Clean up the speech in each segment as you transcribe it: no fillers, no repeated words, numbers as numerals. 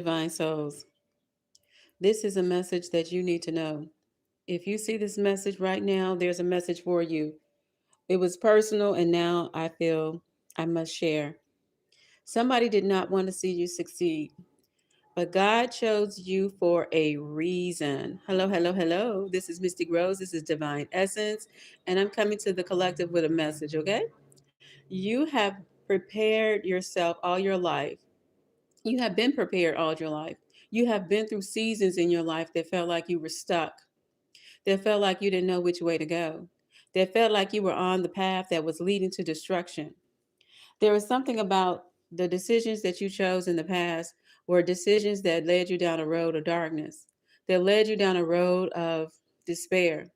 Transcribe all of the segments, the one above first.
Divine souls, this is a message that you need to know. If you see this message right now, there's a message for you. It was personal, and now I feel I must share. Somebody did not want to see you succeed, but God chose you for a reason. Hello, hello, hello. This is Mystic Rose. This is Divine Essence, and I'm coming to the collective with a message, okay? You have prepared yourself all your life. You have been prepared all your life. You have been through seasons in your life that felt like you were stuck, that felt like you didn't know which way to go, that felt like you were on the path that was leading to destruction. There was something about the decisions that you chose in the past were decisions that led you down a road of darkness, that led you down a road of despair,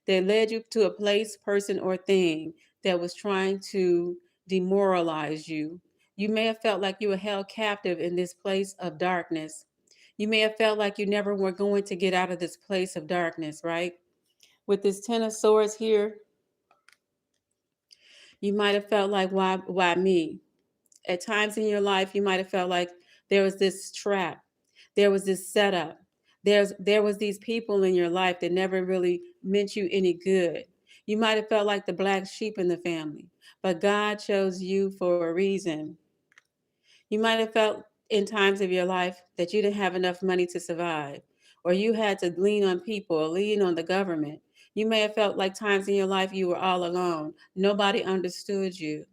that led you to a place, person, or thing that was trying to demoralize you. You may have felt like you were held captive in this place of darkness. You may have felt like you never were going to get out of this place of darkness, right? With this Ten of Swords here, you might have felt like, why me? At times in your life, you might have felt like there was this trap, there was this setup, there was these people in your life that never really meant you any good. You might have felt like the black sheep in the family, but God chose you for a reason. You might have felt in times of your life that you didn't have enough money to survive, or you had to lean on people or lean on the government. You may have felt like times in your life you were all alone. Nobody understood you.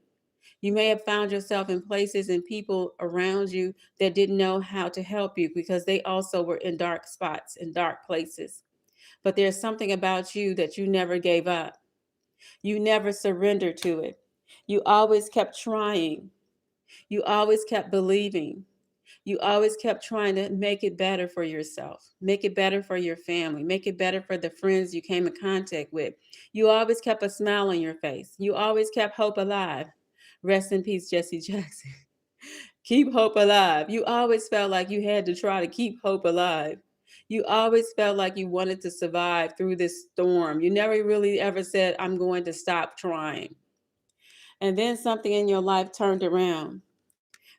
You may have found yourself in places and people around you that didn't know how to help you because they also were in dark spots, in dark places. But there's something about you that you never gave up. You never surrendered to it. You always kept trying. You always kept believing. You always kept trying to make it better for yourself, make it better for your family, make it better for the friends you came in contact with. You always kept a smile on your face. You always kept hope alive. Rest in peace, Jesse Jackson. Keep hope alive. You always felt like you had to try to keep hope alive. You always felt like you wanted to survive through this storm. You never really ever said, I'm going to stop trying. And then something in your life turned around.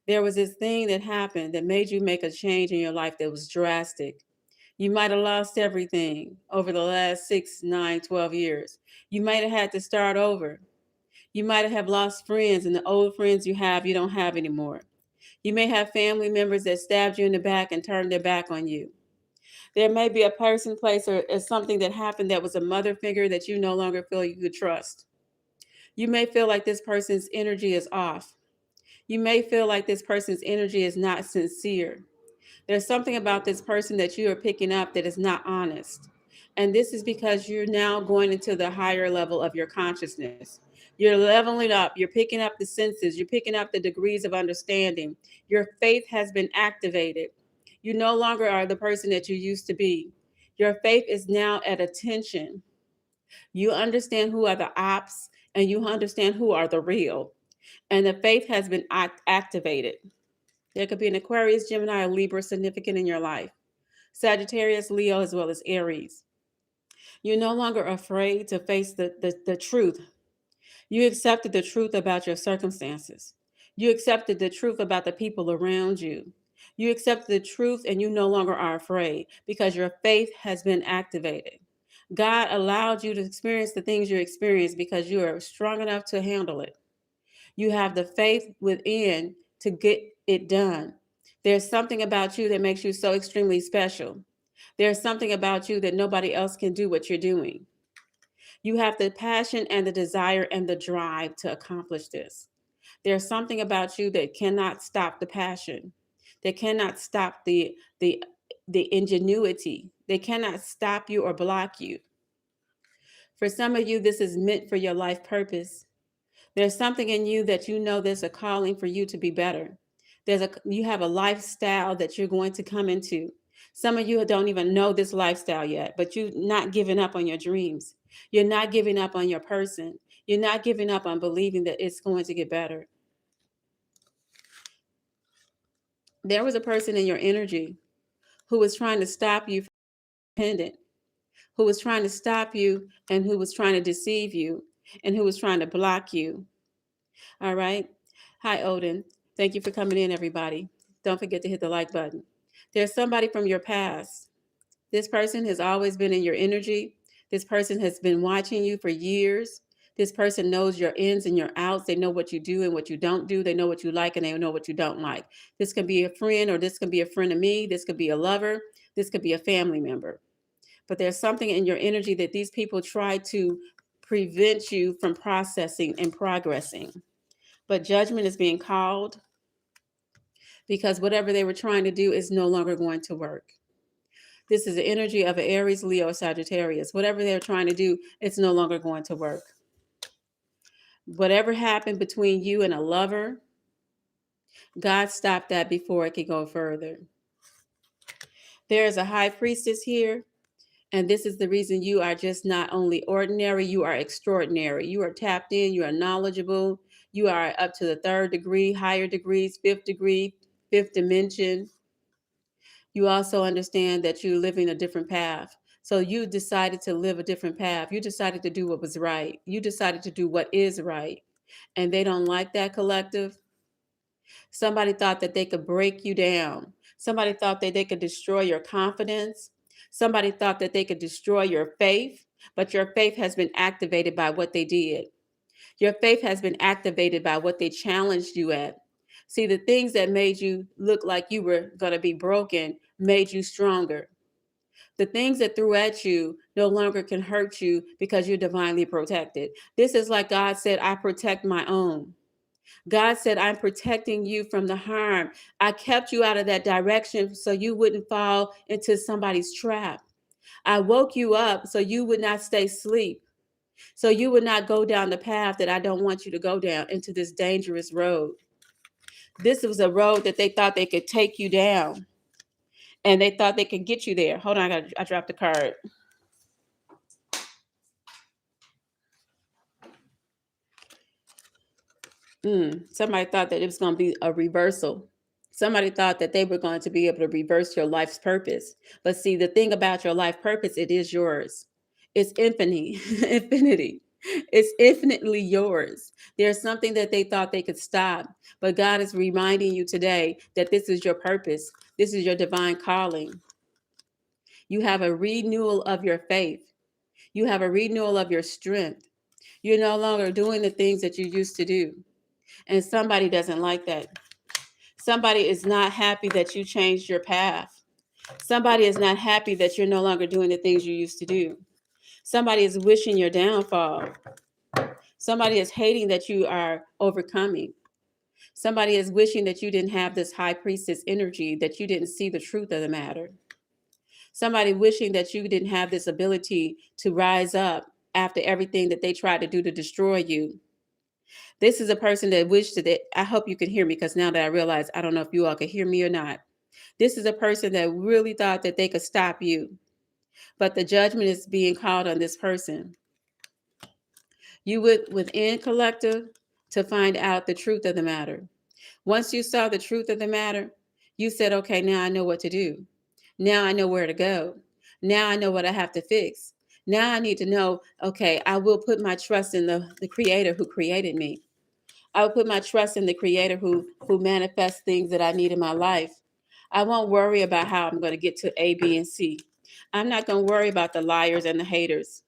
There was this thing that happened that made you make a change in your life that was drastic. You might have lost everything over the last 6, 9, 12 years. You might have had to start over. You might have lost friends, and the old friends you don't have anymore. You may have family members that stabbed you in the back and turned their back on you. There may be a person, place, or something that happened that was a mother figure that you no longer feel you could trust. You may feel like this person's energy is off. You may feel like this person's energy is not sincere. There's something about this person that you are picking up that is not honest. And this is because you're now going into the higher level of your consciousness. You're leveling up, you're picking up the senses, you're picking up the degrees of understanding. Your faith has been activated. You no longer are the person that you used to be. Your faith is now at attention. You understand who are the ops and you understand who are the real. And the faith has been activated. There could be an Aquarius, Gemini, or Libra significant in your life. Sagittarius, Leo, as well as Aries. You're no longer afraid to face the truth. You accepted the truth about your circumstances. You accepted the truth about the people around you. You accepted the truth and you no longer are afraid because your faith has been activated. God allowed you to experience the things you experienced because you are strong enough to handle it. You have the faith within to get it done. There's something about you that makes you so extremely special. There's something about you that nobody else can do what you're doing. You have the passion and the desire and the drive to accomplish this. There's something about you that cannot stop the passion. That cannot stop the ingenuity. They cannot stop you or block you. For some of you, this is meant for your life purpose. There's something in you that you know there's a calling for you to be better. You have a lifestyle that you're going to come into. Some of you don't even know this lifestyle yet, but you're not giving up on your dreams. You're not giving up on your person. You're not giving up on believing that it's going to get better. There was a person in your energy who was trying to stop you from being independent, who was trying to stop you and who was trying to deceive you and who was trying to block you. All right. Hi, Odin. Thank you for coming in, everybody. Don't forget to hit the like button. There's somebody from your past. This person has always been in your energy. This person has been watching you for years. This person knows your ins and your outs. They know what you do and what you don't do. They know what you like and they know what you don't like. This can be a friend, or this can be a friend of me. This could be a lover. This could be a family member. But there's something in your energy that these people try to prevent you from processing and progressing. But judgment is being called because whatever they were trying to do is no longer going to work. This is the energy of an Aries, Leo, Sagittarius. Whatever they're trying to do, it's no longer going to work. Whatever happened between you and a lover, God stopped that before it could go further. There is a high priestess here, and this is the reason you are just not only ordinary, you are extraordinary. You are tapped in, you are knowledgeable, you are up to the third degree, higher degrees, fifth degree, fifth dimension. You also understand that you're living a different path. So you decided to live a different path. You decided to do what was right. You decided to do what is right. And they don't like that, collective. Somebody thought that they could break you down. Somebody thought that they could destroy your confidence. Somebody thought that they could destroy your faith, but your faith has been activated by what they did. Your faith has been activated by what they challenged you at. See, the things that made you look like you were going to be broken made you stronger. The things that threw at you no longer can hurt you because you're divinely protected. This is like God said, I protect my own. God said, I'm protecting you from the harm. I kept you out of that direction so you wouldn't fall into somebody's trap. I woke you up so you would not stay asleep, so you would not go down the path that I don't want you to go down, into this dangerous road. This was a road that they thought they could take you down, and they thought they could get you there. Hold on, I dropped the card. Somebody thought that it was going to be a reversal. Somebody thought that they were going to be able to reverse your life's purpose. But see, the thing about your life purpose, it is yours. It's infinity, infinity. It's infinitely yours. There's something that they thought they could stop, but God is reminding you today that this is your purpose. This is your divine calling. You have a renewal of your faith. You have a renewal of your strength. You're no longer doing the things that you used to do. And somebody doesn't like that. Somebody is not happy that you changed your path. Somebody is not happy that you're no longer doing the things you used to do. Somebody is wishing your downfall. Somebody is hating that you are overcoming. Somebody is wishing that you didn't have this high priestess energy, that you didn't see the truth of the matter. Somebody wishing that you didn't have this ability to rise up after everything that they tried to do to destroy you. This is a person that wished that, I hope you can hear me, because now that I realize, I don't know if you all can hear me or not. This is a person that really thought that they could stop you, but the judgment is being called on this person. You went within, collective, to find out the truth of the matter. Once you saw the truth of the matter, you said, okay, now I know what to do. Now I know where to go. Now I know what I have to fix. Now I need to know, okay, I will put my trust in the creator who created me. I will put my trust in the creator who manifests things that I need in my life. I won't worry about how I'm going to get to A, B, and C. I'm not going to worry about the liars and the haters.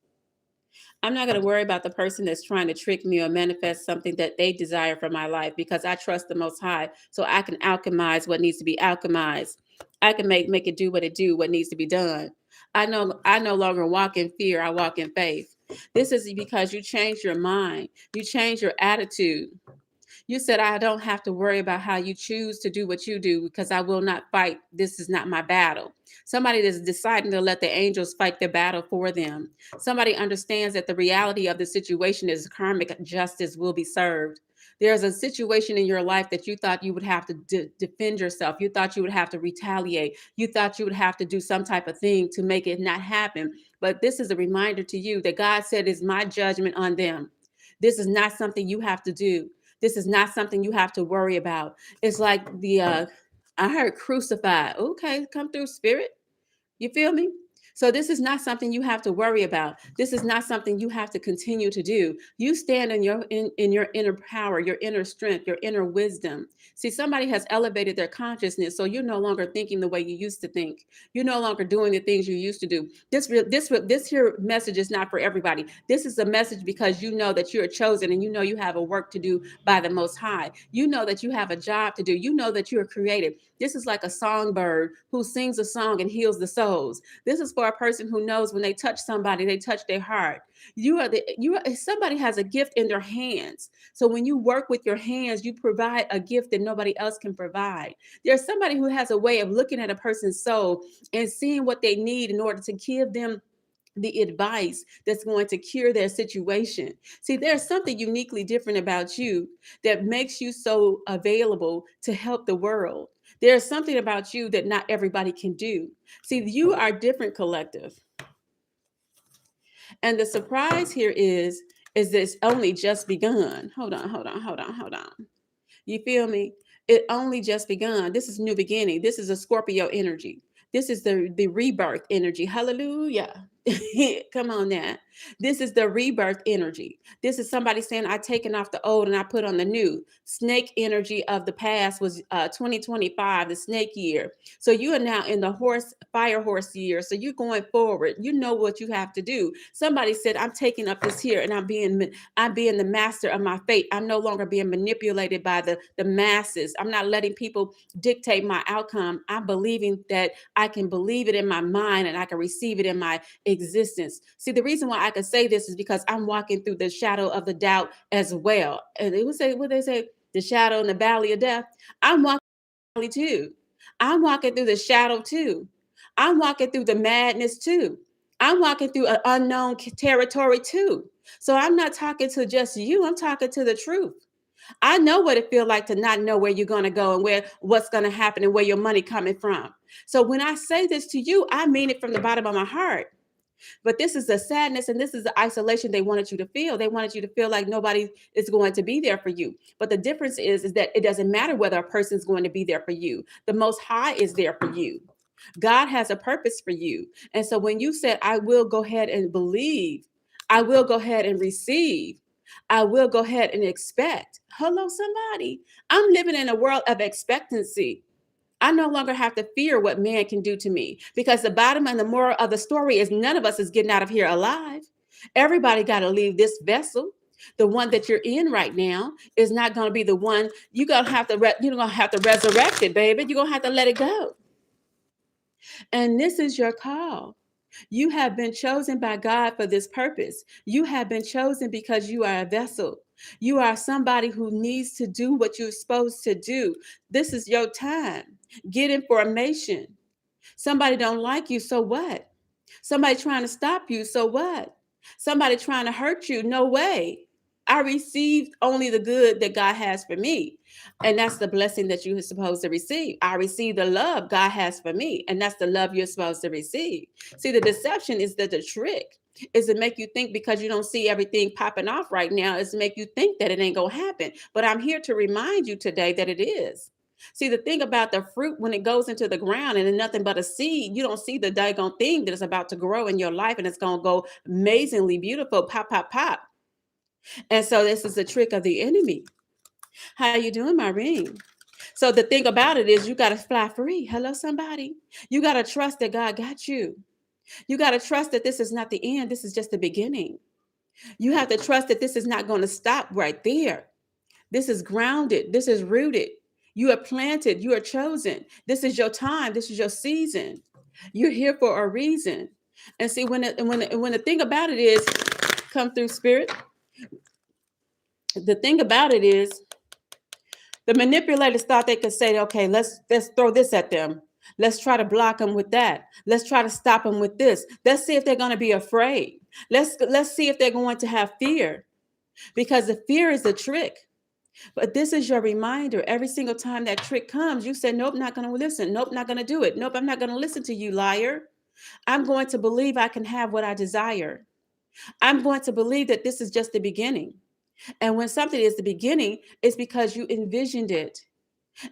I'm not going to worry about the person that's trying to trick me or manifest something that they desire for my life, because I trust the Most High, so I can alchemize what needs to be alchemized. I can make it do what needs to be done. I no longer walk in fear. I walk in faith. This is because you changed your mind. You changed your attitude. You said, I don't have to worry about how you choose to do what you do, because I will not fight. This is not my battle. Somebody is deciding to let the angels fight their battle for them. Somebody understands that the reality of the situation is karmic justice will be served. There's a situation in your life that you thought you would have to defend yourself. You thought you would have to retaliate. You thought you would have to do some type of thing to make it not happen. But this is a reminder to you that God said is my judgment on them. This is not something you have to do. This is not something you have to worry about. It's like I heard crucified. Okay, come through, spirit. You feel me? So this is not something you have to worry about. This is not something you have to continue to do. You stand in your inner power, your inner strength, your inner wisdom. See, somebody has elevated their consciousness, so you're no longer thinking the way you used to think. You're no longer doing the things you used to do. This here message is not for everybody. This is a message because you know that you're chosen, and you know you have a work to do by the Most High. You know that you have a job to do. You know that you are created. This is like a songbird who sings a song and heals the souls. This is for a person who knows when they touch somebody, they touch their heart. Somebody has a gift in their hands. So when you work with your hands, you provide a gift that nobody else can provide. There's somebody who has a way of looking at a person's soul and seeing what they need in order to give them the advice that's going to cure their situation. See, there's something uniquely different about you that makes you so available to help the world. There's something about you that not everybody can do. See, you are different, collective. And the surprise here is that it's only just begun. Hold on. You feel me? It only just begun. This is new beginning. This is a Scorpio energy. This is the rebirth energy. Hallelujah. Come on now. This is the rebirth energy. This is somebody saying, I taken off the old and I put on the new. Snake energy of the past was 2025, the snake year. So you are now in the fire horse year. So you're going forward. You know what you have to do. Somebody said, I'm taking up this here and I'm being the master of my fate. I'm no longer being manipulated by the masses. I'm not letting people dictate my outcome. I'm believing that I can believe it in my mind and I can receive it in my existence. See, the reason why I can say this is because I'm walking through the shadow of the doubt as well. And they would say, what they say, the shadow in the valley of death. I'm walking through the valley too. I'm walking through the shadow too. I'm walking through the madness too. I'm walking through an unknown territory too. So I'm not talking to just you. I'm talking to the truth. I know what it feels like to not know where you're going to go and what's going to happen and where your money coming from. So when I say this to you, I mean it from the bottom of my heart. But this is the sadness and this is the isolation they wanted you to feel. They wanted you to feel like nobody is going to be there for you. But the difference is that it doesn't matter whether a person is going to be there for you. The Most High is there for you. God has a purpose for you. And so when you said, I will go ahead and believe, I will go ahead and receive, I will go ahead and expect. Hello, somebody. I'm living in a world of expectancy. I no longer have to fear what man can do to me because the bottom and the moral of the story is none of us is getting out of here alive. Everybody got to leave this vessel. The one that you're in right now is not going to be the one you're going to have to resurrect it, baby. You're going to have to let it go. And this is your call. You have been chosen by God for this purpose. You have been chosen because you are a vessel. You are somebody who needs to do what you're supposed to do. This is your time. Get information. Somebody don't like you, so what? Somebody trying to stop you, so what? Somebody trying to hurt you, no way. I received only the good that God has for me. And that's the blessing that you're supposed to receive. I receive the love God has for me. And that's the love you're supposed to receive. See, the deception is that the trick is to make you think because you don't see everything popping off right now, is to make you think that it ain't going to happen. But I'm here to remind you today that it is. See, the thing about the fruit, when it goes into the ground and it's nothing but a seed, you don't see the daggone thing that is about to grow in your life and it's going to go amazingly beautiful, pop, pop, pop. And so this is the trick of the enemy. How you doing, my ring? So the thing about it is you got to fly free. Hello, somebody. You got to trust that God got you. You got to trust that this is not the end. This is just the beginning. You have to trust that this is not going to stop right there. This is grounded. This is rooted. You are planted. You are chosen. This is your time. This is your season. You're here for a reason. And see, when the thing about it is, come through, spirit. The thing about it is, the manipulators thought they could say, okay, let's throw this at them. Let's try to block them with that. Let's try to stop them with this. Let's see if they're going to be afraid. Let's see if they're going to have fear, because the fear is the trick. But this is your reminder. Every single time that trick comes, you say, nope, not going to listen. Nope, not going to do it. Nope, I'm not going to listen to you, liar. I'm going to believe I can have what I desire. I'm going to believe that this is just the beginning. And when something is the beginning, it's because you envisioned it.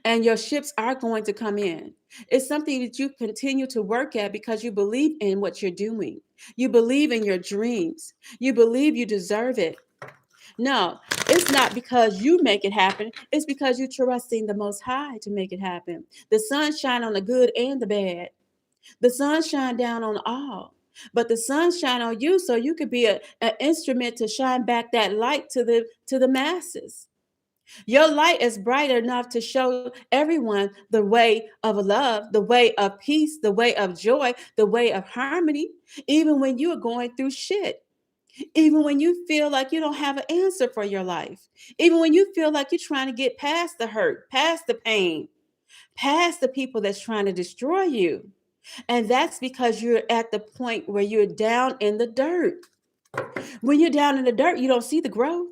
and your ships are going to come in. It's something that you continue to work at because you believe in what you're doing. You believe in your dreams. You believe you deserve it. No, it's not because you make it happen. It's because you trusting the Most High to make it happen. The sun shine on the good and the bad. The sun shine down on all. But the sun shine on you so you could be an instrument to shine back that light to the masses. Your light is bright enough to show everyone the way of love, the way of peace, the way of joy, the way of harmony, even when you are going through shit, even when you feel like you don't have an answer for your life, even when you feel like you're trying to get past the hurt, past the pain, past the people that's trying to destroy you. And that's because you're at the point where you're down in the dirt. When you're down in the dirt, you don't see the growth.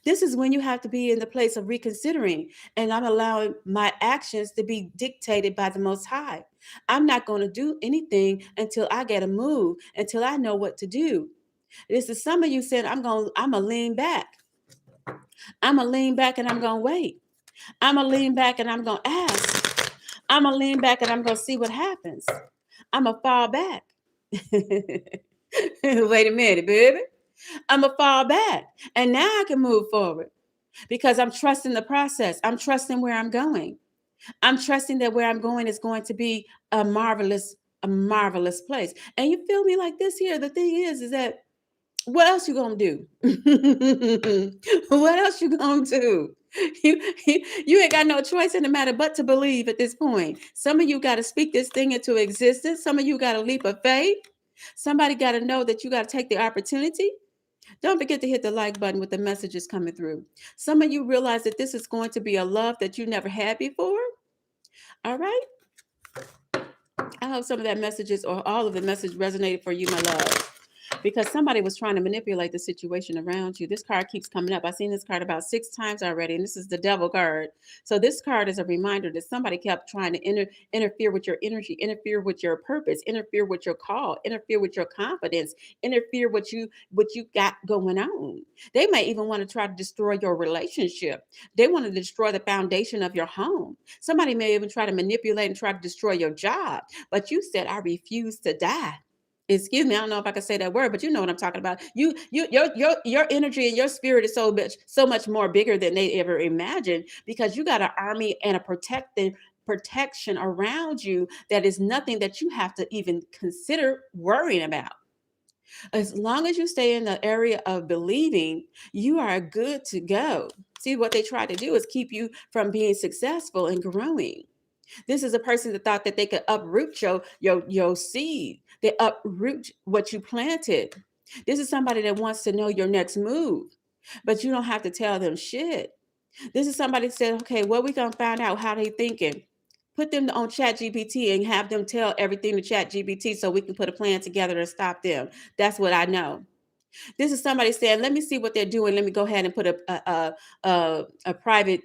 This is when you have to be in the place of reconsidering, and I'm allowing my actions to be dictated by the Most High. I'm not going to do anything until I get a move, until I know what to do. This is some of you said, I'm gonna lean back. I'm gonna lean back and I'm gonna wait. I'm gonna lean back and I'm gonna ask. I'm gonna lean back and I'm gonna see what happens. I'm gonna fall back. Wait a minute, baby. I'm gonna fall back. And now I can move forward because I'm trusting the process. I'm trusting where I'm going. I'm trusting that where I'm going is going to be a marvelous place. And you feel me like this here. The thing is that what else you gonna do? What else you gonna do? You, you ain't got no choice in the matter but to believe at this point. Some of you got to speak this thing into existence. Some of you got a leap of faith. Somebody got to know that you got to take the opportunity. Don't forget to hit the like button with the messages coming through. Some of you realize that this is going to be a love that you never had before. All right. I hope some of that messages or all of the message resonated for you, my love, because somebody was trying to manipulate the situation around you. This card keeps coming up. I've seen this card about 6 times already, and this is the devil card. So this card is a reminder that somebody kept trying to interfere with your energy, interfere with your purpose, interfere with your call, interfere with your confidence, interfere with what you got going on. They may even want to try to destroy your relationship. They want to destroy the foundation of your home. Somebody may even try to manipulate and try to destroy your job, but you said, I refuse to die. Excuse me, I don't know if I can say that word, but you know what I'm talking about. Your energy and your spirit is so much more bigger than they ever imagined, because you got an army and a protection around you that is nothing that you have to even consider worrying about. As long as you stay in the area of believing, you are good to go. See, what they try to do is keep you from being successful and growing. This is a person that thought that they could uproot your seed. They uproot what you planted. This is somebody that wants to know your next move, but you don't have to tell them shit. This is somebody that said, okay, well, we gonna find out how they thinking. Put them on Chat GPT and have them tell everything to Chat GPT so we can put a plan together to stop them. That's what I know. This is somebody saying, let me see what they're doing. Let me go ahead and put a private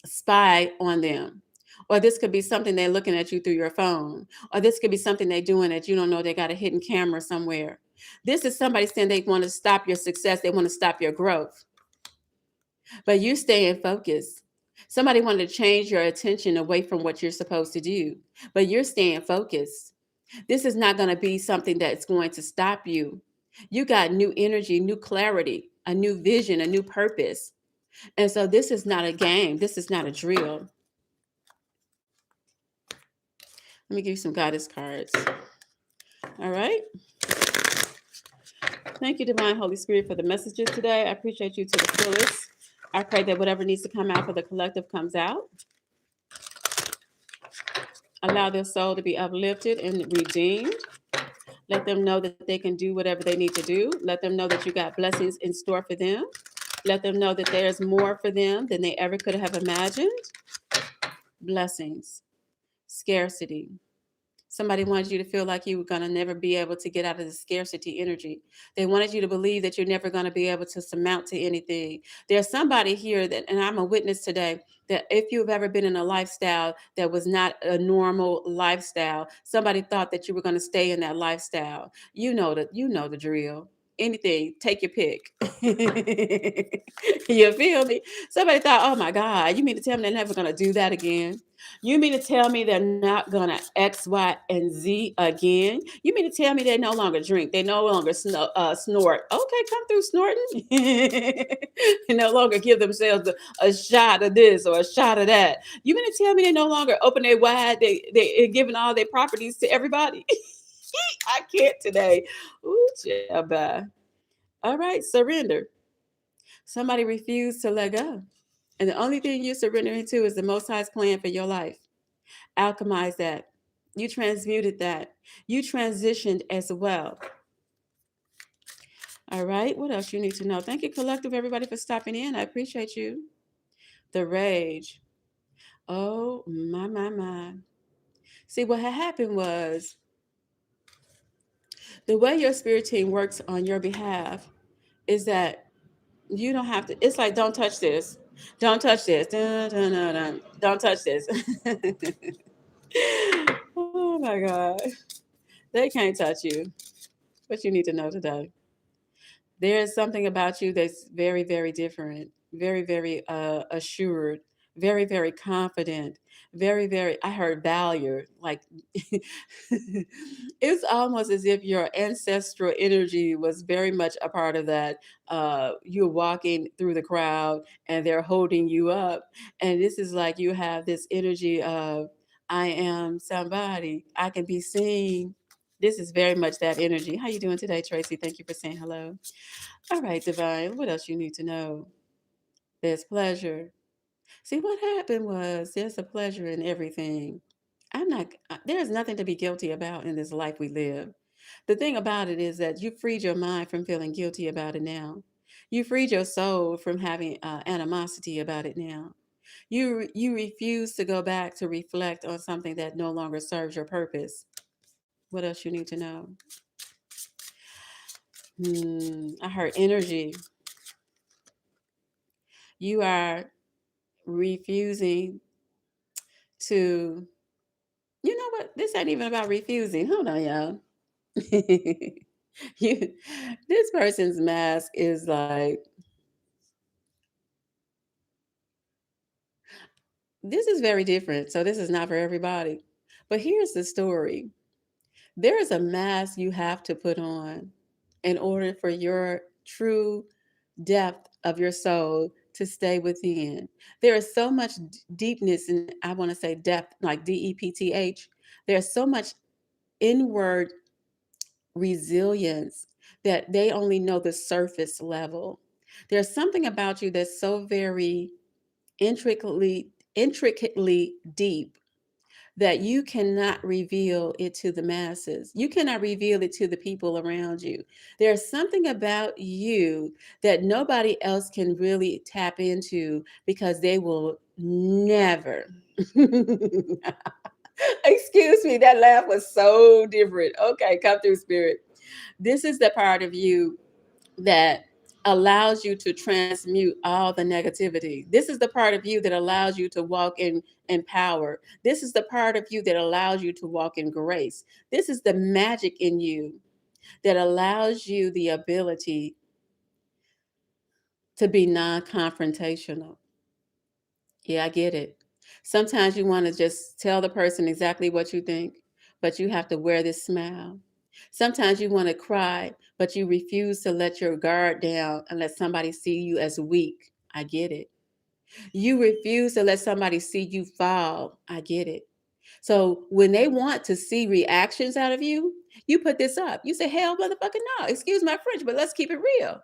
spy on them. Or this could be something they're looking at you through your phone. Or this could be something they're doing that you don't know. They got a hidden camera somewhere. This is somebody saying they want to stop your success. They want to stop your growth. But you're staying focused. Somebody wanted to change your attention away from what you're supposed to do. But you're staying focused. This is not going to be something that's going to stop you. You got new energy, new clarity, a new vision, a new purpose. And so this is not a game. This is not a drill. Let me give you some goddess cards. All right. Thank you, Divine Holy Spirit, for the messages today. I appreciate you to the fullest. I pray that whatever needs to come out for the collective comes out. Allow their soul to be uplifted and redeemed. Let them know that they can do whatever they need to do. Let them know that you got blessings in store for them. Let them know that there's more for them than they ever could have imagined. Blessings, scarcity. Somebody wanted you to feel like you were going to never be able to get out of the scarcity energy. They wanted you to believe that you're never going to be able to surmount to anything. There's somebody here that, and I'm a witness today, that if you've ever been in a lifestyle that was not a normal lifestyle, somebody thought that you were going to stay in that lifestyle. You know the drill. anything, take your pick. You feel me? Somebody thought, oh my God, you mean to tell me they're never going to do that again? You mean to tell me they're not going to X, Y, and Z again? You mean to tell me they no longer drink? They no longer snort? Okay, come through snorting. They no longer give themselves a shot of this or a shot of that. You mean to tell me they no longer open their wide? They giving all their properties to everybody? I can't today. Ooh, bye. All right, surrender. Somebody refused to let go. And the only thing you're surrendering to is the Most High's plan for your life. Alchemize that. You transmuted that. You transitioned as well. All right, what else you need to know? Thank you, collective, everybody, for stopping in. I appreciate you. The rage. Oh, my. See, what had happened was the way your spirit team works on your behalf is that you don't have to, it's like, don't touch this. Don't touch this. Dun, dun, dun, dun. Don't touch this. Oh my God. They can't touch you. What you need to know today. There is something about you that's very, very different, very, very assured, very, very confident, very, very, I heard value. Like, it's almost as if your ancestral energy was very much a part of that. You're walking through the crowd and they're holding you up. And this is like you have this energy of, I am somebody, I can be seen. This is very much that energy. How you doing today, Tracy? Thank you for saying hello. All right, Divine. What else you need to know? There's pleasure. See, what happened was there's a pleasure in everything. There's nothing to be guilty about in this life we live. The thing about it is that you freed your mind from feeling guilty about it now. You freed your soul from having animosity about it now. You refuse to go back to reflect on something that no longer serves your purpose. What else you need to know? I heard energy. You are refusing to, you know what? This ain't even about refusing. Hold on, y'all. you, this person's mask is like, this is very different. So this is not for everybody. But here's the story. There is a mask you have to put on in order for your true depth of your soul to stay within. There is so much deepness, and I want to say depth, like DEPTH. There's so much inward resilience that they only know the surface level. There's something about you that's so very intricately deep that you cannot reveal it to the masses. You cannot reveal it to the people around you. There's something about you that nobody else can really tap into because they will never. Excuse me, that laugh was so different. Okay, come through, spirit. This is the part of you that allows you to transmute all the negativity. This is the part of you that allows you to walk in power. This is the part of you that allows you to walk in grace. This is the magic in you that allows you the ability to be non-confrontational. Yeah, I get it. Sometimes you want to just tell the person exactly what you think, but you have to wear this smile. Sometimes you want to cry, but you refuse to let your guard down and let somebody see you as weak. I get it. You refuse to let somebody see you fall. I get it. So when they want to see reactions out of you, you put this up. You say, hell, motherfucker, no. Excuse my French, but let's keep it real.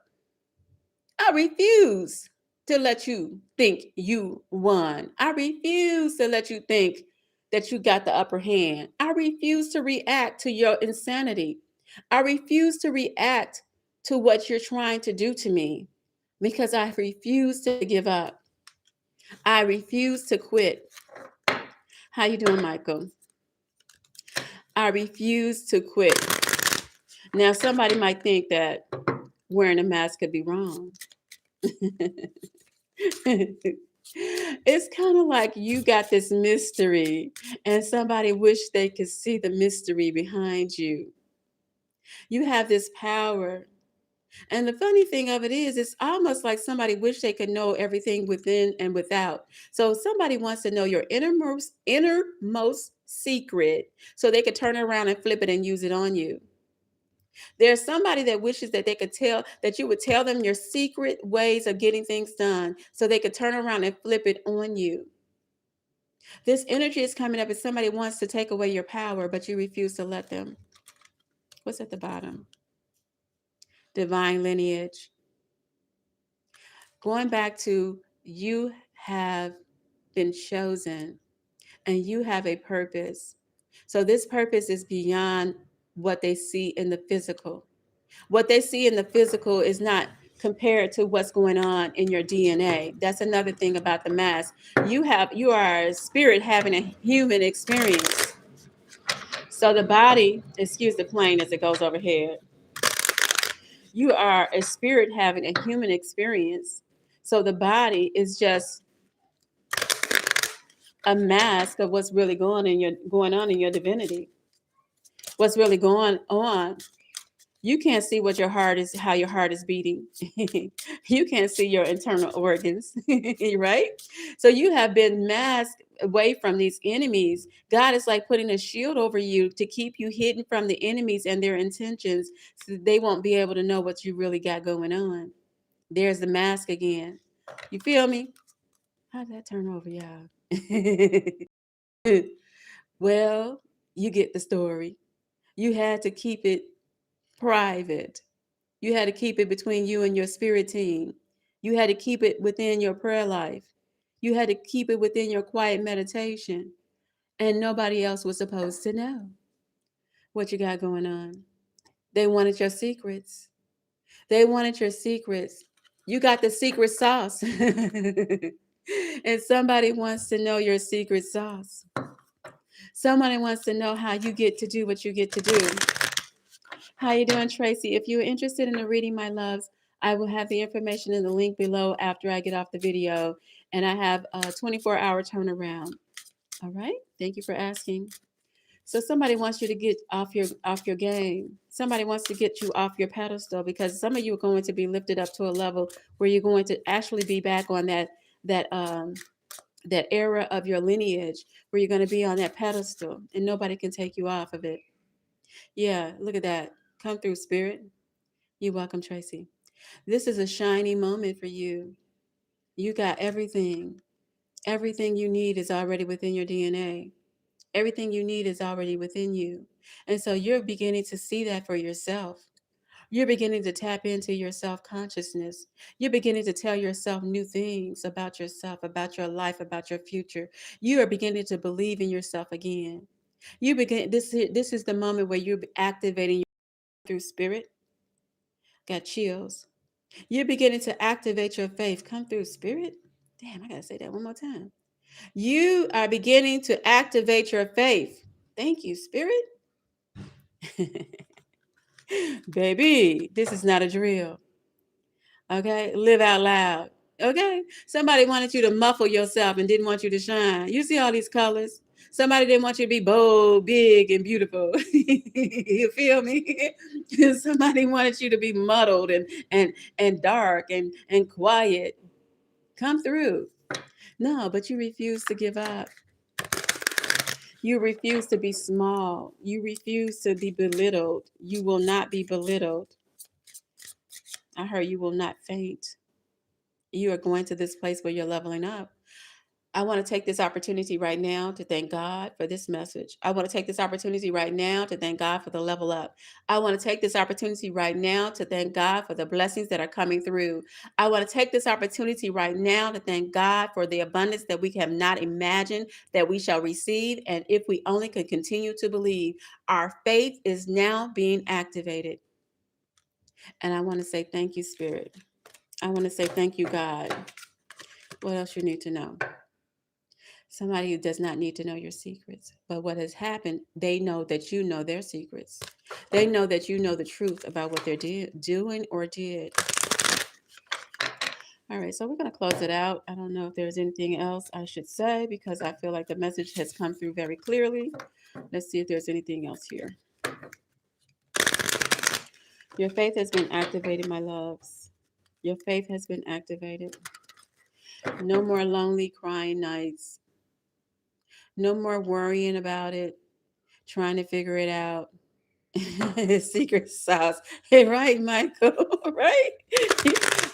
I refuse to let you think you won. I refuse to let you think that you got the upper hand. I refuse to react to your insanity. I refuse to react to what you're trying to do to me because I refuse to give up. I refuse to quit. How you doing, Michael? I refuse to quit. Now, somebody might think that wearing a mask could be wrong. It's kind of like you got this mystery and somebody wish they could see the mystery behind you. You have this power. And the funny thing of it is, it's almost like somebody wish they could know everything within and without. So somebody wants to know your innermost secret so they could turn it around and flip it and use it on you. There's somebody that wishes that they could tell that you would tell them your secret ways of getting things done so they could turn around and flip it on you. This energy is coming up and somebody wants to take away your power, but you refuse to let them. What's at the bottom? Divine lineage. Going back to you have been chosen and you have a purpose. So this purpose is beyond what they see in the physical. What they see in the physical is not compared to what's going on in your DNA. That's another thing about the mask. You are a spirit having a human experience. So the body, excuse the plane as it goes overhead. You are a spirit having a human experience. So the body is just a mask of what's really going on in your divinity. What's really going on. You can't see what your heart is, how your heart is beating. You can't see your internal organs, right? So you have been masked away from these enemies. God is like putting a shield over you to keep you hidden from the enemies and their intentions so they won't be able to know what you really got going on. There's the mask again. You feel me? How'd that turn over, y'all? Well, you get the story. You had to keep it private. You had to keep it between you and your spirit team. You had to keep it within your prayer life. You had to keep it within your quiet meditation. And nobody else was supposed to know what you got going on. They wanted your secrets. They wanted your secrets. You got the secret sauce. And somebody wants to know your secret sauce. Somebody wants to know how you get to do what you get to do. How you doing, Tracy? If you're interested in a reading, my loves, I will have the information in the link below after I get off the video. And I have a 24-hour turnaround. All right. Thank you for asking. So somebody wants you to get off your game. Somebody wants to get you off your pedestal because some of you are going to be lifted up to a level where you're going to actually be back on that era of your lineage where you're going to be on that pedestal and nobody can take you off of it. Yeah, look at that. Come through, spirit. You're welcome, Tracy. This is a shiny moment for you. You got everything. Everything you need is already within your DNA. Everything you need is already within you. And so you're beginning to see that for yourself. You're beginning to tap into your self consciousness. You're beginning to tell yourself new things about yourself, about your life, about your future. You are beginning to believe in yourself again. This is the moment where you're activating your through spirit. Got chills. You're beginning to activate your faith. Come through, spirit. Damn, I got to say that one more time. You are beginning to activate your faith. Thank you, spirit. Baby, this is not a drill. Okay? Live out loud. Okay? Somebody wanted you to muffle yourself and didn't want you to shine. You see all these colors? Somebody didn't want you to be bold, big, and beautiful. You feel me? Somebody wanted you to be muddled and dark and quiet. Come through. No, but you refuse to give up. You refuse to be small. You refuse to be belittled. You will not be belittled. I heard you will not faint. You are going to this place where you're leveling up. I want to take this opportunity right now to thank God for this message. I want to take this opportunity right now to thank God for the level up. I want to take this opportunity right now to thank God for the blessings that are coming through. I want to take this opportunity right now to thank God for the abundance that we have not imagined that we shall receive. And if we only could continue to believe, our faith is now being activated. And I want to say thank you, Spirit. I want to say thank you, God. What else you need to know? Somebody who does not need to know your secrets. But what has happened, they know that you know their secrets. They know that you know the truth about what they're doing or did. All right, so we're going to close it out. I don't know if there's anything else I should say because I feel like the message has come through very clearly. Let's see if there's anything else here. Your faith has been activated, my loves. Your faith has been activated. No more lonely crying nights. No more worrying about it, trying to figure it out. Secret sauce. Hey, right, Michael? Right?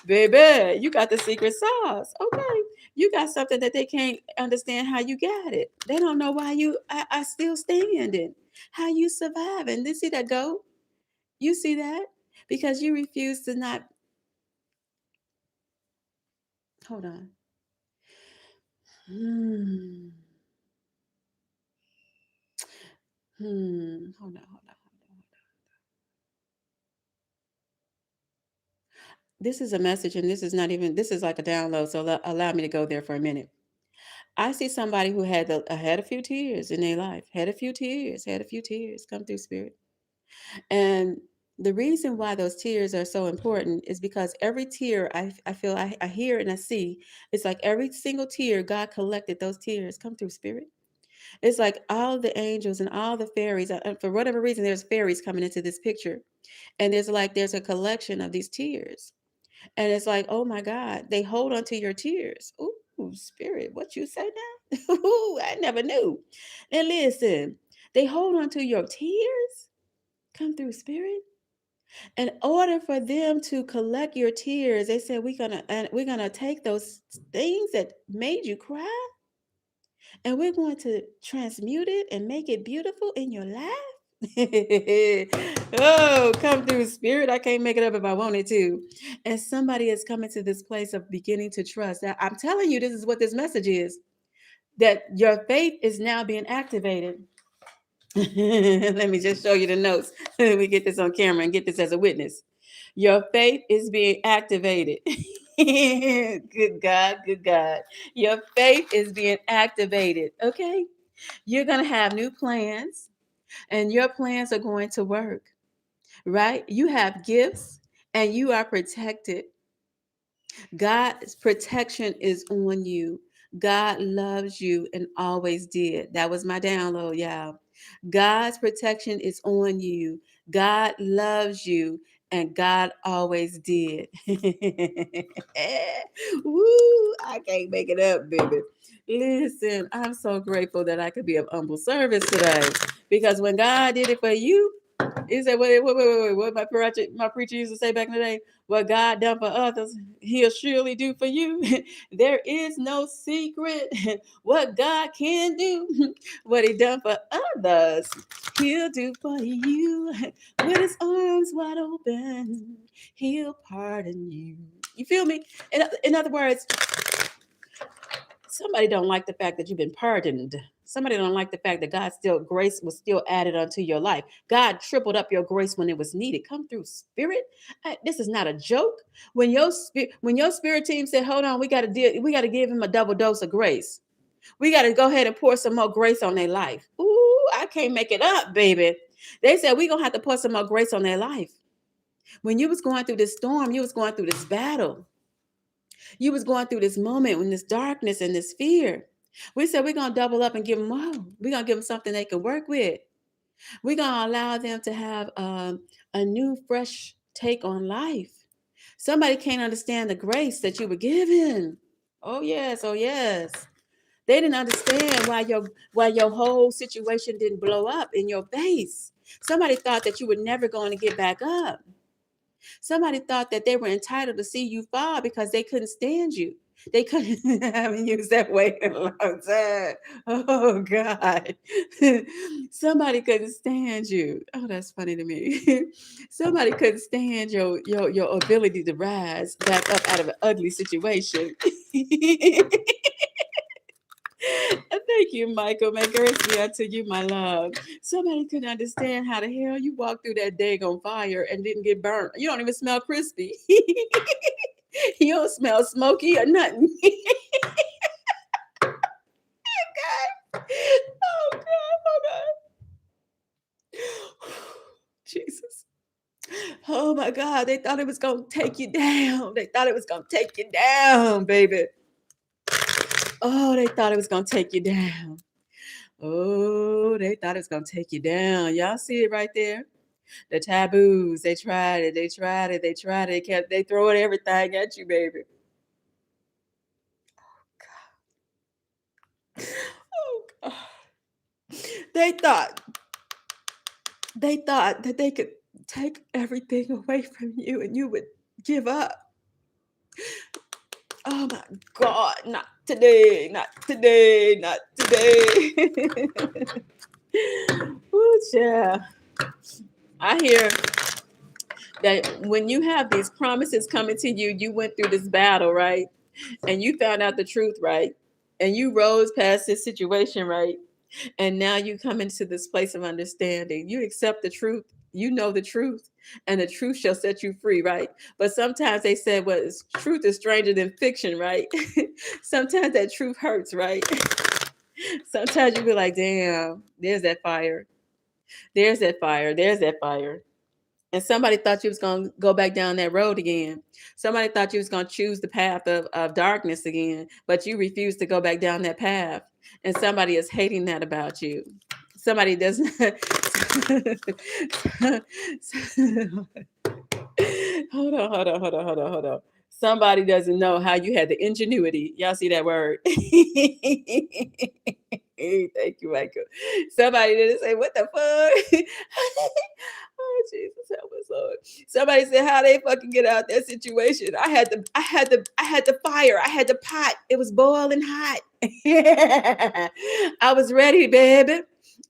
Baby, you got the secret sauce. Okay. You got something that they can't understand how you got it. They don't know why I still standing. How you surviving. They see that go? You see that? Because you refuse to not hold on. Hmm. Hold on. This is a message, and this is not even, this is like a download. So allow me to go there for a minute. I see somebody who had a few tears in their life, had a few tears come through spirit. And the reason why those tears are so important is because every tear I feel, I hear and I see, it's like every single tear, God collected those tears come through spirit. It's like all the angels and all the fairies, for whatever reason, there's fairies coming into this picture. And there's a collection of these tears. And it's like, oh my God, they hold on to your tears. Ooh, spirit, what you say now? Ooh, I never knew. And listen, they hold on to your tears. Come through spirit. In order for them to collect your tears, they said we're gonna take those things that made you cry, and we're going to transmute it and make it beautiful in your life. Oh, come through spirit. I can't make it up if I wanted to. And somebody is coming to this place of beginning to trust. That I'm telling you, this is what this message is, that your faith is now being activated. Let me just show you the notes. Let me get this on camera and get this as a witness. Your faith is being activated. Good God, good God. Your faith is being activated. Okay. You're going to have new plans, and your plans are going to work, right? You have gifts and you are protected. God's protection is on you. God loves you and always did. That was my download, y'all. God's protection is on you. God loves you and God always did. Woo, I can't make it up, baby. Listen, I'm so grateful that I could be of humble service today, because when God did it for you, he said, wait, what my preacher used to say back in the day, what God done for others, he'll surely do for you. There is no secret what God can do. What he done for others, he'll do for you. With his arms wide open, he'll pardon you. You feel me? In other words, somebody don't like the fact that you've been pardoned. Somebody don't like the fact that God still, grace was still added unto your life. God tripled up your grace when it was needed. Come through spirit. This is not a joke. When your spirit team said, hold on, we got to give him a double dose of grace. We got to go ahead and pour some more grace on their life. Ooh, I can't make it up, baby. They said we're gonna have to pour some more grace on their life. When you was going through this storm, you was going through this battle. You was going through this moment when this darkness and this fear. We said we're gonna double up and give them more. We're gonna give them something they can work with. We're gonna allow them to have a new, fresh take on life. Somebody can't understand the grace that you were given. Oh yes, oh yes. They didn't understand why your whole situation didn't blow up in your face. Somebody thought that you were never going to get back up. Somebody thought that they were entitled to see you fall because they couldn't stand you. They couldn't, I haven't used that way in a long time. Oh God. Somebody couldn't stand you. Oh, that's funny to me. Somebody couldn't stand your ability to rise back up out of an ugly situation. Thank you, Michael. May grace be unto you, my love. Somebody couldn't understand how the hell you walked through that daggone fire and didn't get burnt. You don't even smell crispy. You don't smell smoky or nothing. God. Oh God, oh God. Jesus. Oh my God, they thought it was gonna take you down. They thought it was gonna take you down, baby. Oh, they thought it was gonna take you down. Oh, they thought it was gonna take you down. Y'all see it right there? The taboos, they tried it, they throwing everything at you, baby. Oh God. They thought that they could take everything away from you and you would give up. Oh my God, not today, not today, not today. Ooh, child. I hear that when you have these promises coming to you, you went through this battle, right? And you found out the truth, right? And you rose past this situation, right? And now you come into this place of understanding. You accept the truth. You know the truth, and the truth shall set you free, right? But sometimes they said, well, truth is stranger than fiction, right? Sometimes that truth hurts, right? Sometimes you be like, damn, there's that fire. There's that fire. There's that fire. And somebody thought you was going to go back down that road again. Somebody thought you was going to choose the path of darkness again, but you refused to go back down that path. And somebody is hating that about you. Somebody doesn't. Hold on. Somebody doesn't know how you had the ingenuity. Y'all see that word? Thank you, Michael. Somebody didn't say, what the fuck? Oh, Jesus, help us, Lord. Somebody said how they fucking get out that situation. I had the fire. I had the pot. It was boiling hot. I was ready, baby.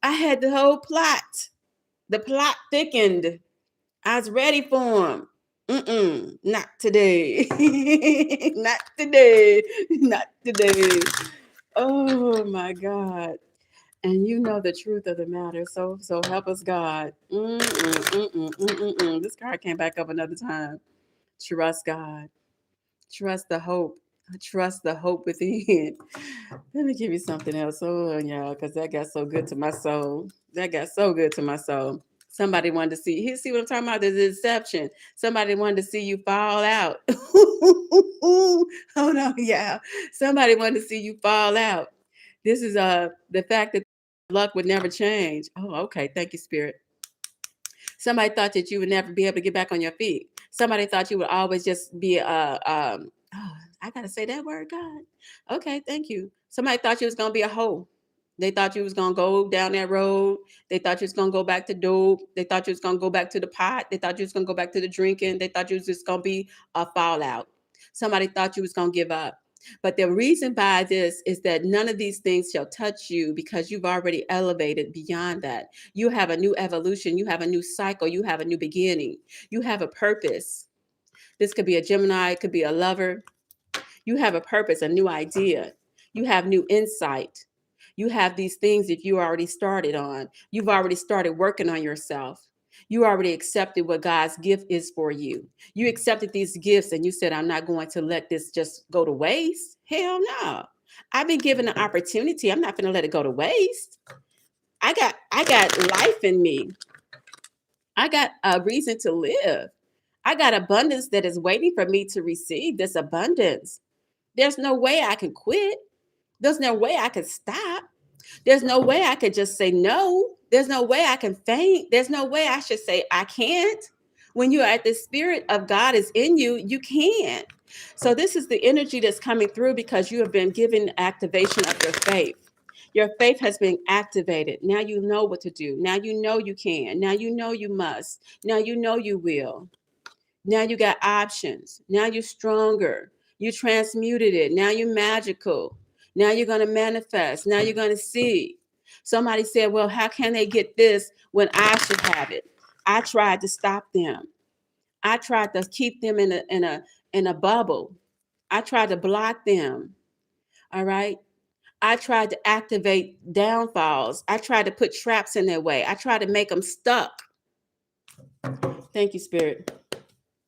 I had the whole plot. The plot thickened. I was ready for him. Not today. Not today. Not today. Oh my God. And you know the truth of the matter. So help us, God. This card came back up another time. Trust God. Trust the hope. Trust the hope within. Let me give you something else. Oh, y'all, because that got so good to my soul. That got so good to my soul. Somebody wanted to see what I'm talking about? The deception. Somebody wanted to see you fall out. Hold on, yeah. Somebody wanted to see you fall out. This is the fact that luck would never change. Oh, okay. Thank you, Spirit. Somebody thought that you would never be able to get back on your feet. Somebody thought you would always just be I gotta say that word, God. Okay, thank you. Somebody thought you was gonna be a hoe. They thought you was gonna go down that road. They thought you was gonna go back to dope. They thought you was gonna go back to the pot. They thought you was gonna go back to the drinking. They thought you was just gonna be a fallout. Somebody thought you was gonna give up. But the reason by this is that none of these things shall touch you because you've already elevated beyond that. You have a new evolution. You have a new cycle. You have a new beginning. You have a purpose. This could be a Gemini. It could be a lover. You have a purpose, a new idea. You have new insight. You have these things that you already started on. You've already started working on yourself. You already accepted what God's gift is for you. You accepted these gifts and you said, I'm not going to let this just go to waste. Hell no. I've been given an opportunity. I'm not going to let it go to waste. I got life in me. I got a reason to live. I got abundance that is waiting for me to receive this abundance. There's no way I can quit. There's no way I could stop. There's no way I could just say no. There's no way I can faint. There's no way I should say I can't. When you're at the spirit of God is in you, you can. So this is the energy that's coming through because you have been given activation of your faith. Your faith has been activated. Now you know what to do. Now you know you can. Now you know you must. Now you know you will. Now you got options. Now you're stronger. You transmuted it. Now you're magical. Now you're going to manifest. Now you're going to see. Somebody said, well, how can they get this when I should have it? I tried to stop them. I tried to keep them in a bubble. I tried to block them. All right. I tried to activate downfalls. I tried to put traps in their way. I tried to make them stuck. Thank you, Spirit.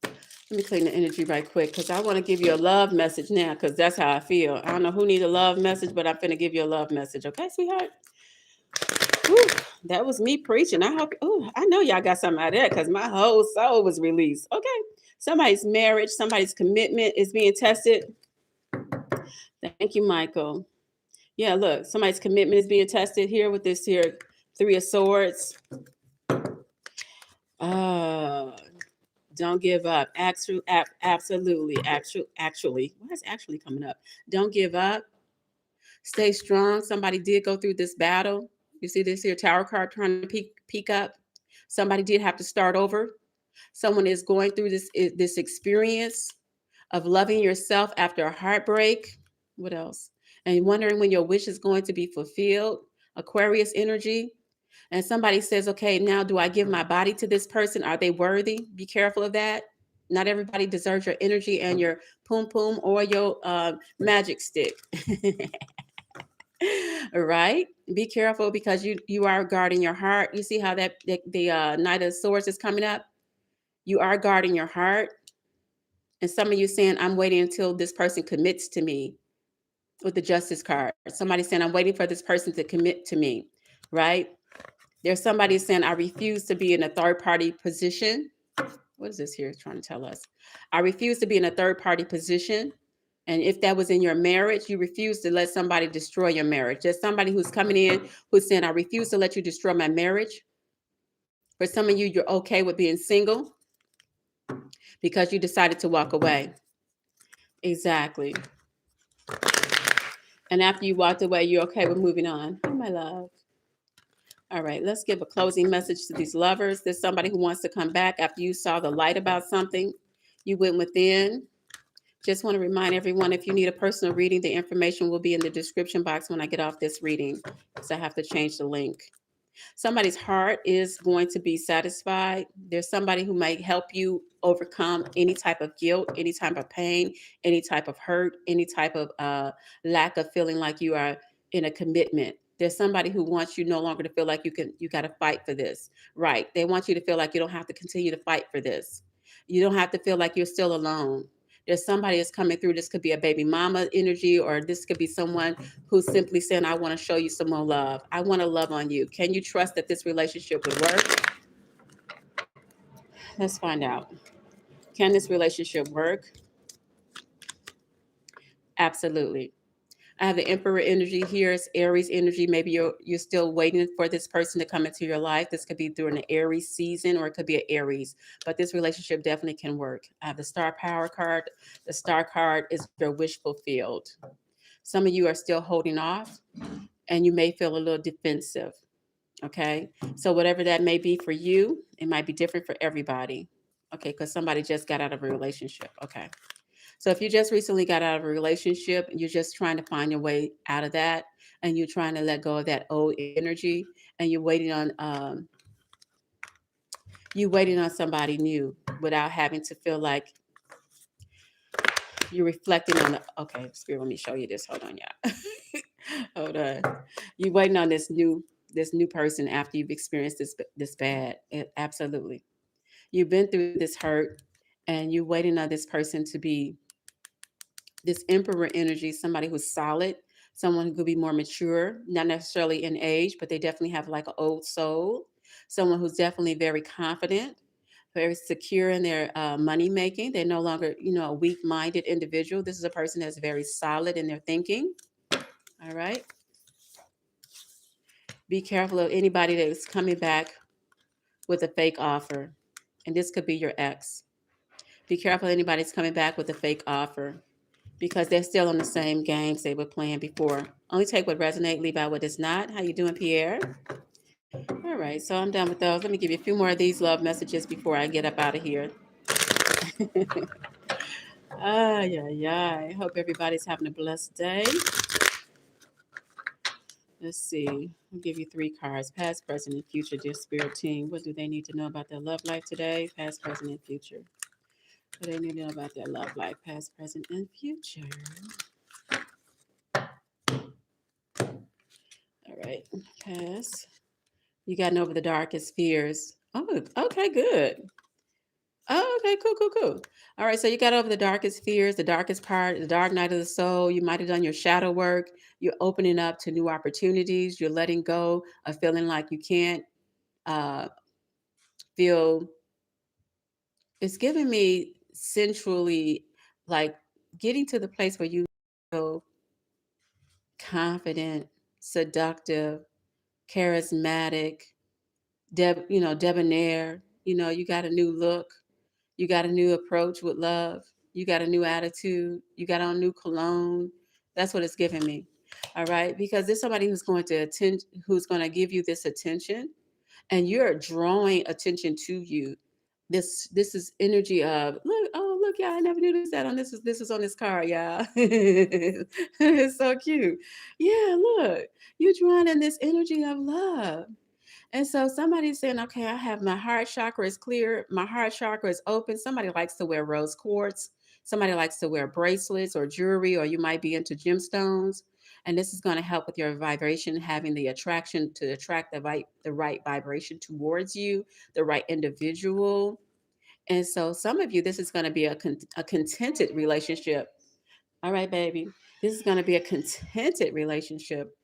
Let me clean the energy right quick because I want to give you a love message now because that's how I feel. I don't know who needs a love message, but I'm going to give you a love message. Okay, sweetheart? Whew, that was me preaching. I hope, I know y'all got something out of that because my whole soul was released. Okay. Somebody's marriage, somebody's commitment is being tested. Thank you, Michael. Yeah, look, somebody's commitment is being tested here with this here 3 of Swords. Uh, don't give up. Absolutely. Actually, why is actually coming up? Don't give up. Stay strong. Somebody did go through this battle. You see this here tower card trying to peek up. Somebody did have to start over. Someone is going through this experience of loving yourself after a heartbreak. What else? And wondering when your wish is going to be fulfilled. Aquarius energy. And somebody says, okay, now do I give my body to this person? Are they worthy? Be careful of that. Not everybody deserves your energy and your poom poom or your magic stick. Right? Be careful because you are guarding your heart. You see how that the Knight of Swords is coming up? You are guarding your heart. And some of you saying, I'm waiting until this person commits to me with the Justice card. Somebody saying, I'm waiting for this person to commit to me, right? There's somebody saying, I refuse to be in a third party position. What is this here trying to tell us? I refuse to be in a third party position. And if that was in your marriage, you refuse to let somebody destroy your marriage. There's somebody who's coming in who's saying, I refuse to let you destroy my marriage. For some of you, you're okay with being single because you decided to walk away. Exactly. And after you walked away, you're okay with moving on. Oh, my love. All right, let's give a closing message to these lovers. There's somebody who wants to come back after you saw the light about something. You went within. Just want to remind everyone, if you need a personal reading, the information will be in the description box when I get off this reading, because I have to change the link. Somebody's heart is going to be satisfied. There's somebody who might help you overcome any type of guilt, any type of pain, any type of hurt, any type of lack of feeling like you are in a commitment. There's somebody who wants you no longer to feel like you got to fight for this. Right. They want you to feel like you don't have to continue to fight for this. You don't have to feel like you're still alone. There's somebody that's coming through. This could be a baby mama energy, or this could be someone who's simply saying, I want to show you some more love. I want to love on you. Can you trust that this relationship would work? Let's find out. Can this relationship work? Absolutely. I have the Emperor energy here. It's Aries energy. Maybe you're still waiting for this person to come into your life. This could be during the Aries season, or it could be an Aries. But this relationship definitely can work. I have the Star Power card. The Star card is your wish fulfilled. Some of you are still holding off, and you may feel a little defensive. Okay. So whatever that may be for you, it might be different for everybody. Okay. Because somebody just got out of a relationship. Okay. So if you just recently got out of a relationship and you're just trying to find your way out of that, and you're trying to let go of that old energy, and you're waiting on somebody new without having to feel like you're reflecting on the, okay, Spirit, let me show you this. Hold on, y'all. Hold on. You're waiting on this new person after you've experienced this bad. Absolutely. You've been through this hurt, and you're waiting on this person to be this Emperor energy, somebody who's solid, someone who could be more mature, not necessarily in age, but they definitely have like an old soul, someone who's definitely very confident, very secure in their money making. They're no longer, a weak minded individual. This is a person that's very solid in their thinking. All right. Be careful of anybody that is coming back with a fake offer. And this could be your ex. Be careful of anybody that's coming back with a fake offer, because they're still on the same games they were playing before. Only take what resonates, leave out what does not. How you doing, Pierre? All right, so I'm done with those. Let me give you a few more of these love messages before I get up out of here. Yeah, yeah. I hope everybody's having a blessed day. Let's see. I'll give you 3 cards: past, present, and future. Dear Spirit Team, what do they need to know about their love life today? Past, present, and future. What do they need to know about their love life? Past, present, and future. All right, past. You gotten over the darkest fears. Oh, okay, good. Oh, okay, cool, cool, cool. All right, so you got over the darkest fears, the darkest part, the dark night of the soul. You might have done your shadow work. You're opening up to new opportunities. You're letting go of feeling like you can't uh, feel. It's giving me sensually, like getting to the place where you feel confident, seductive, charismatic, debonair. You got a new look, you got a new approach with love, you got a new attitude, you got on new cologne. That's what it's giving me. All right, because there's somebody who's going to attend, who's going to give you this attention, and you're drawing attention to you. This is energy of, look, oh look, yeah, I never knew this, that on this was on this card, yeah. It's so cute. Yeah, look, you're drawing in this energy of love. And so somebody's saying, okay, I have my heart chakra is clear, my heart chakra is open. Somebody likes to wear rose quartz, somebody likes to wear bracelets or jewelry, or you might be into gemstones. And this is going to help with your vibration, having the attraction to attract the right vibration towards you, the right individual. And so some of you, this is going to be a contented relationship. All right, baby. This is going to be a contented relationship.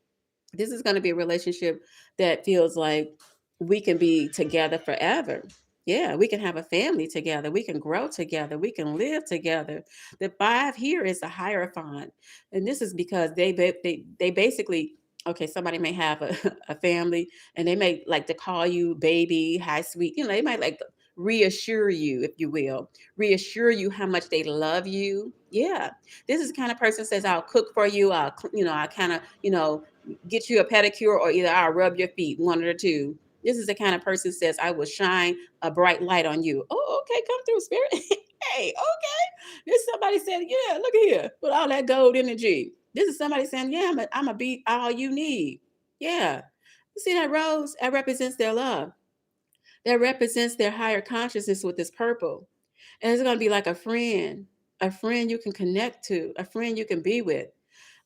This is going to be a relationship that feels like we can be together forever. Yeah, we can have a family together. We can grow together. We can live together. The five here is the Hierophant. And this is because they basically, okay, somebody may have a family and they may like to call you baby, hi, sweet. They might like reassure you, if you will, reassure you how much they love you. Yeah. This is the kind of person says, I'll cook for you. I kind of, get you a pedicure, or either I'll rub your feet, one of the two. This is the kind of person says, I will shine a bright light on you. Oh, okay, come through, spirit. Hey, okay. This somebody said, yeah, look at here, with all that gold energy. This is somebody saying, yeah, I'm a be all you need. Yeah. You see that rose? That represents their love. That represents their higher consciousness with this purple. And it's going to be like a friend you can connect to, a friend you can be with.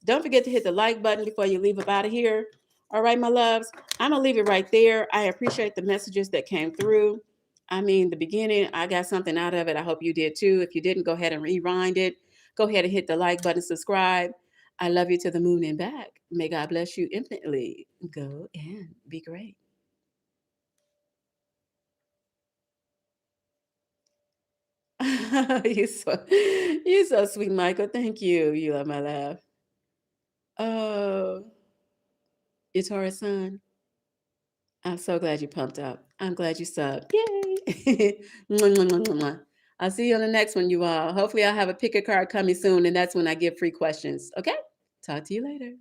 Don't forget to hit the like button before you leave up out of here. All right, my loves, I'm going to leave it right there. I appreciate the messages that came through. I mean, the beginning, I got something out of it. I hope you did too. If you didn't, go ahead and rewind it. Go ahead and hit the like button, subscribe. I love you to the moon and back. May God bless you infinitely. Go and be great. You're so sweet, Michael. Thank you. You love my laugh. Oh, your Taurus son. I'm so glad you pumped up. I'm glad you subbed. Yay! Mwah, mwah, mwah, mwah, mwah. I'll see you on the next one, you all. Hopefully, I'll have a pick a card coming soon, and that's when I give free questions. Okay? Talk to you later.